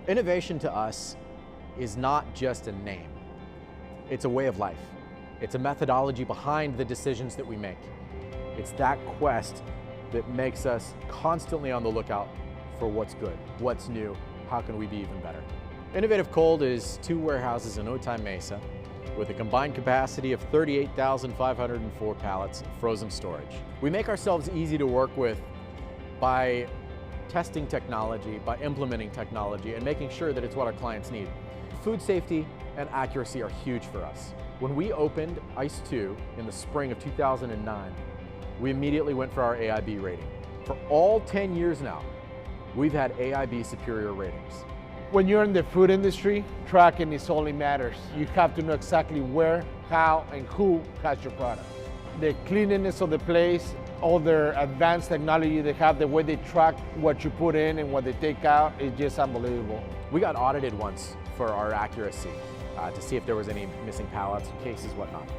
Innovation to us is not just a name. It's a way of life. It's a methodology behind the decisions that we make. It's that quest that makes us constantly on the lookout for what's good, what's new, how can we be even better. Innovative Cold is 2 warehouses in Otay Mesa with a combined capacity of 38,504 pallets of frozen storage. We make ourselves easy to work with by testing technology, by implementing technology, and making sure that it's what our clients need. Food safety and accuracy are huge for us. When we opened ICE 2 in the spring of 2009, we immediately went for our AIB rating. For all 10 years now, we've had AIB superior ratings. When you're in the food industry, tracking is all that matters. You have to know exactly where, how, and who has your product. The cleanliness of the place, all their advanced technology they have, the way they track what you put in and what they take out is just unbelievable. We got audited once for our accuracy to see if there was any missing pallets, cases, whatnot.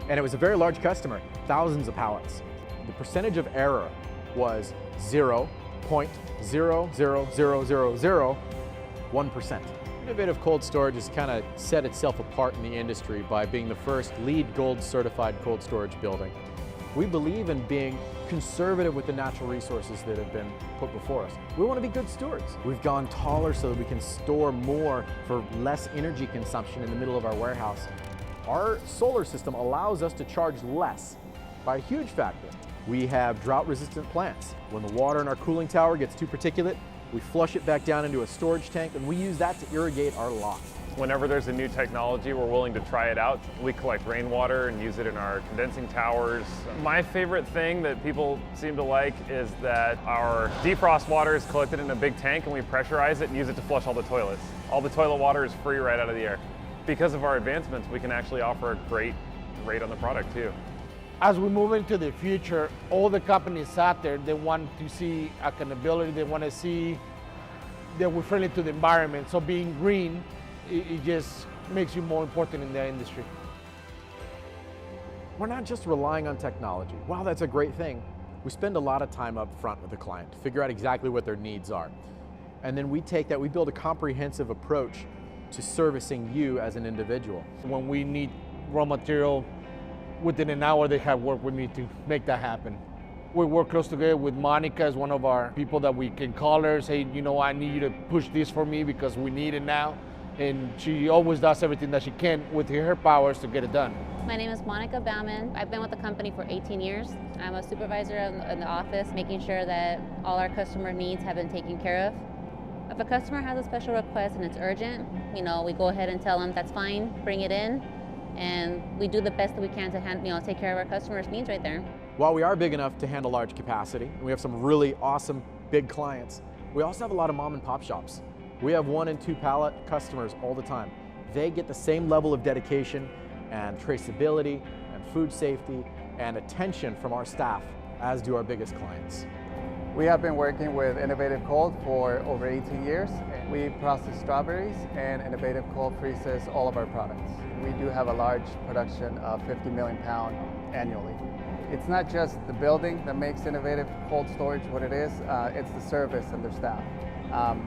And it was a very large customer, thousands of pallets. The percentage of error was 0.0000001%. Innovative Cold Storage has kind of set itself apart in the industry by being the first LEED Gold certified cold storage building. We believe in being conservative with the natural resources that have been put before us. We want to be good stewards. We've gone taller so that we can store more for less energy consumption in the middle of our warehouse. Our solar system allows us to charge less by a huge factor. We have drought-resistant plants. When the water in our cooling tower gets too particulate, we flush it back down into a storage tank, and we use that to irrigate our lot. Whenever there's a new technology, we're willing to try it out. We collect rainwater and use it in our condensing towers. My favorite thing that people seem to like is that our defrost water is collected in a big tank and we pressurize it and use it to flush all the toilets. All the toilet water is free right out of the air. Because of our advancements, we can actually offer a great rate on the product too. As we move into the future, all the companies out there, they want to see accountability, they want to see that we're friendly to the environment. So being green, it just makes you more important in the industry. We're not just relying on technology. While that's a great thing, we spend a lot of time up front with the client to figure out exactly what their needs are. And then we take that, we build a comprehensive approach to servicing you as an individual. When we need raw material, within an hour they have work with me to make that happen. We work close together with Monica as one of our people that we can call her, say, you know, I need you to push this for me because we need it now. And she always does everything that she can with her powers to get it done. My name is Monica Bauman. I've been with the company for 18 years. I'm a supervisor in the office, making sure that all our customer needs have been taken care of. If a customer has a special request and it's urgent, you know, we go ahead and tell them that's fine, bring it in, and we do the best that we can to take care of our customers' needs right there. While we are big enough to handle large capacity, and we have some really awesome big clients, we also have a lot of mom and pop shops. We have 1 and 2 pallet customers all the time. They get the same level of dedication and traceability and food safety and attention from our staff as do our biggest clients. We have been working with Innovative Cold for over 18 years. We process strawberries and Innovative Cold freezes all of our products. We do have a large production of 50 million pounds annually. It's not just the building that makes Innovative Cold Storage what it is, it's the service and their staff.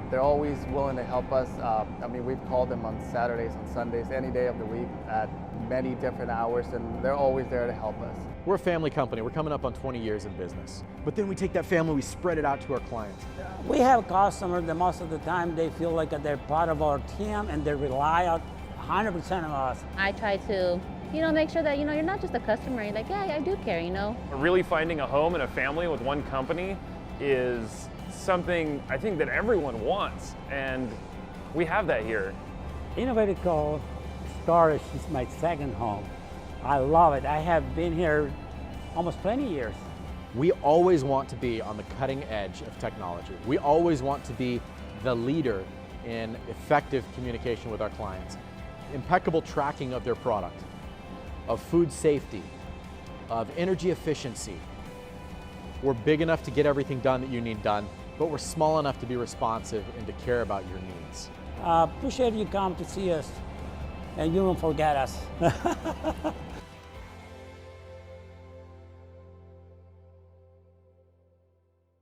They're always willing to help us. I mean, we've called them on Saturdays, on Sundays, any day of the week at many different hours, and they're always there to help us. We're a family company. We're coming up on 20 years in business. But then we take that family, we spread it out to our clients. We have customers that most of the time they feel like they're part of our team and they rely on 100% on us. I try to, make sure that, you're not just a customer. You're like, yeah, I do care, Really finding a home and a family with one company is something I think that everyone wants, and we have that here. Innovative Cold Storage is my second home. I love it. I have been here almost 20 years. We always want to be on the cutting edge of technology. We always want to be the leader in effective communication with our clients. Impeccable tracking of their product, of food safety, of energy efficiency. We're big enough to get everything done that you need done, but we're small enough to be responsive and to care about your needs. Appreciate you come to see us, and you won't forget us.